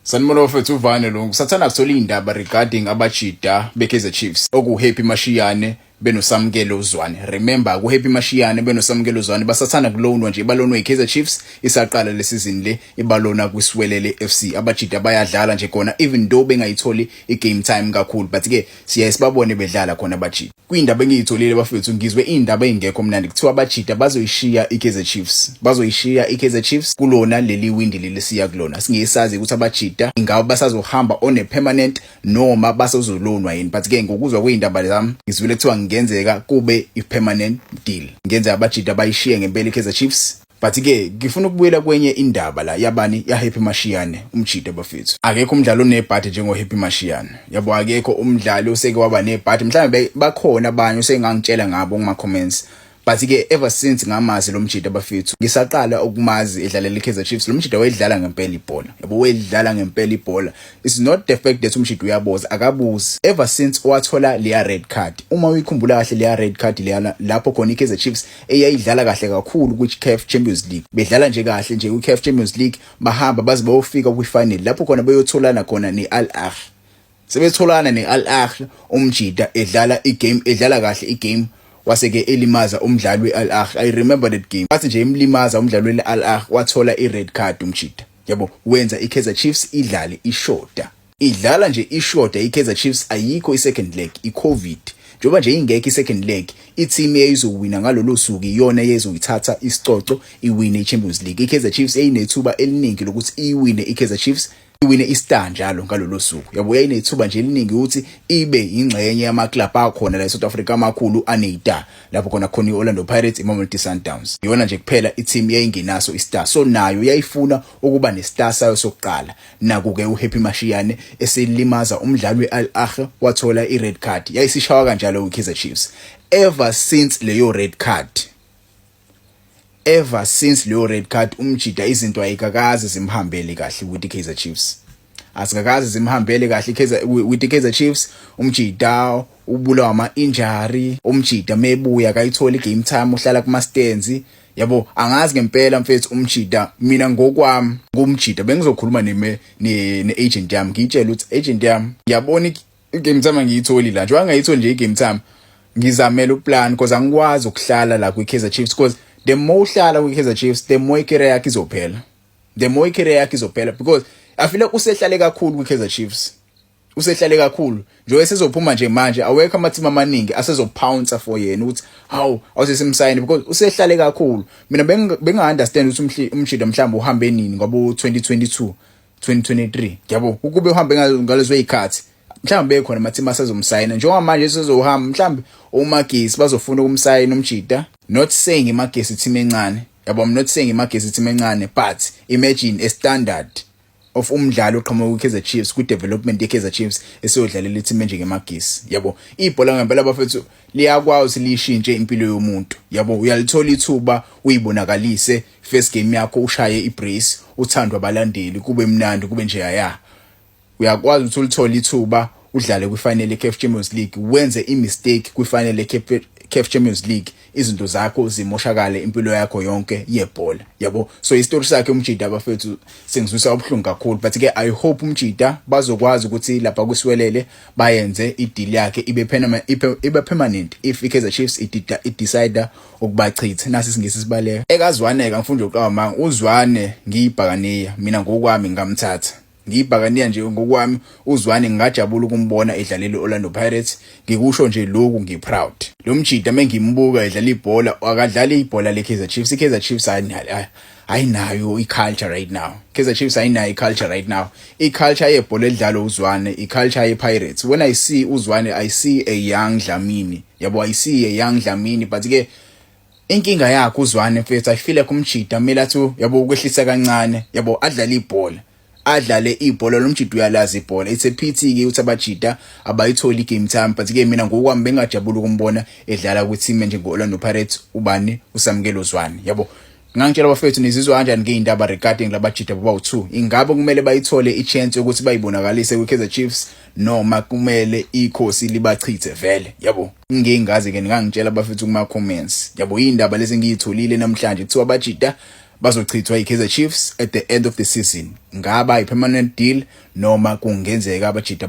Sanibona bafethu uvane lo kusathana kuthola indaba regarding abajida beKaizer Chiefs okuHappy Mashiyane benosamukelo Zwane. Remember kuHappy Mashiyane benosamukelo Zwane basathana kulonwa nje balonwa iKaizer Chiefs isaqala lesizini le ibalona kwiSwelele FC. Abajida bayadlala nje khona even though bengayitholi igame time kakhulu but ke siyasibabone bedlala khona abajida. Kwindaba engiyitholile bafethu ngizwe indaba engekho mnandi kuthiwa abajida bazoyishiya iKaizer Chiefs. Bazoyishiya iKaizer Chiefs kulona leli windi lelisiya kulona. Singesazi ukuthi abajida ingabe basazohamba on a permanent noma basazolonwa yini but ke ngokuzwa kweindaba zami ngizwile kuthiwa ngenzeka kube i-permanent deal. Ngenza abajida bayishiye ngempela iKaizer Chiefs. But ke ngifuna ukubuyela kwenye indaba la yabani yaHappy Mashiyane umjida bafethu. Akekho umdlalo onebhadi njengoHappy Mashiyane. Yabo akekho umdlalo oseke waba nebhadi. Mhlawumbe bakhona abanye osengangitshela ngabo kuma comments. But ke ever since ngamazi lo mjida bafethu ngisaqala ukumazi edlalela iKaizer Chiefs. Lo mjida wayedlala ngempela ibhola. Yabo wayedlala ngempela ibhola. It's not the fact that umjida uyaboza akabuzi. Ever since wathola leya red card. Uma uyikhumbula kahle leya red card leya lapho khona iKaizer Chiefs eyayidlala kahle kakhulu kuCAF Champions League. Bedlala nje kahle nje kuCAF Champions League bahamba baze bayofika kwifinal lapho khona bayotholana khona neAl Ahly. Sebetholana neAl Ahly umjida edlala igame edlala kahle igame waseke elimaza umdlali weAl Ahly. I remember that game. Bathi nje imlimaza umdlali weAl Ahly wathola ired card umjida. Yabo wenza iKaizer Chiefs idlale ishoda. Idlala nje ishoda iKaizer Chiefs ayikho isecond leg iCovid. Njoba nje ingekho isecond leg i-team eyizowina ngalolu suku iyona yezoyithatha isicoco iwine iChampions League. iKaizer Chiefs eyinethuba eliningi lokuthi iwine iKaizer Chiefs iwine istar njalo ngalolu suku. Yabo yayinethuba nje eliningi ukuthi ibe ingxenye yamaclub akhona la eSouth Africa amakhulu aneyitar. Lapho khona khona iOrlando Pirates, iMamelodi Sundowns. Iyona nje kuphela i-team yayingenaso istar. So nayo yayifuna ukuba nestar sayo sokuqala. Naku-ke uHappy Mashiyane eselimaza umdlali weAl Ahly wathola ired card. Yayisishawa kanjalo iKaizer Chiefs. Ever since leyo red card umjida izinto ayikakazi zimhambele kahle with iKaizer Chiefs. Asikakazi zimhambele kahle with iKaizer Chiefs. Umjida ubulawa ama-injury. Umjida mebuya akayithola igame time uhlala kuma-stands. Yabo angazi ngempela mfethu umjida mina ngokwami ngumjida bengizokhuluma ne-agent yami ngitshela ukuthi agent yami ngiyabona igame time ngiyitholi la nje angayitholi nje igame time ngizamela uplan because angikwazi ukuhlala la kwiKaizer Chiefs because the more uhlala kwiKaizer Chiefs the more career yakhe izophela because I feel like usehlale kakhulu kwiKaizer Chiefs. Usehlale kakhulu nje esezophuma nje manje awekho amathima amaningi asezopounce for yena ukuthi hawu awusesimsayini because usehlale kakhulu. Mina benga understand ukuthi umjida mhlawumbe uhambe nini ngoba 2022 2023 yabo ukube uhambe ngalezo izikhathi mhlawumbe bekhona amathima asezomsayina njengoba manje sezohamba mhlawumbe uMagesi bazofuna ukumsayina umjida. Not saying iMagesi team encane. Yabo I'm not saying iMagesi team encane but imagine a standard of umdlalo oqhamuka kwiKaizer Chiefs ku development yeKaizer Chiefs esiyodlalela team nje ngeMagesi. Yabo ibhola ngempela bafethu liyakwazi lishintshe impilo yomuntu. Yabo uyalithola ithuba uyibonakalise first game yakho ushaye ibrace uthandwa abalandeli kube mnandi kube nje yaya. Uyakwazi ukuthi ulithola ithuba udlale kwifinal yeCAF Champions League wenze imistake kwifinal yeCAF Champions League izinto zakho zimoshakale impilo yakho yonke yebhola. Yabo so istory sakhe umjida bafethu sengizwisa ubhlungu kakhulu but ke I hope umjida bazokwazi ukuthi lapha kuSwelele bayenze ideal yakhe ibe permanent if iKaizer Chiefs idecide ukubachitha. Nasi singisi sibaleka ekazwaneka ngifunda uqaba manga uZwane ngiyibhakaniya mina ngokwami ngamthatha ngiyibhakaniya nje ngokwami uZwane ngingajabula ukumbona edlalela iOrlando Pirates. Ngikusho nje lokhu ngiproud. Lo mjida mengimbuka edlala ibhola akadlala ibhola leKaizer Chiefs. iKaizer Chiefs ayinayo iculture right now. iKaizer Chiefs ayinayo iculture right now. Iculture yebhola edlala uZwane, iculture yePirates. When I see uZwane I see a young Dlamini. Yabo I see a young Dlamini but ke inkinga yakhe uZwane mfethu I feel like umjida kumele athi yabo ukwehlisa kancane yabo adlale ibhola lomjida uyalazi ibhola. It's a pity ke ukuthi abajida abayithola igame time but ke mina ngokwami bengajabula ukumbona edlala kwi-team nje ngoOrlando Pirates ubani uSamukelo Zwane. Yabo ngangitshela bafethu nizizwa kanjani ngeindaba regarding labajida bawu2 ingabe kumele bayithole ichance ukuthi bayibonakalise kwiKaizer Chiefs noma kumele ikhosi libachithe vele. Yabo ngingazi ke ngangitshela bafethu kuma comments. Yabo indaba lezi ngiyitholile namhlanje kuthiwa abajida bazochithwa i-Kaizer Chiefs at the end of the season. Ngaba i-permanent deal noma kungenzeka abajida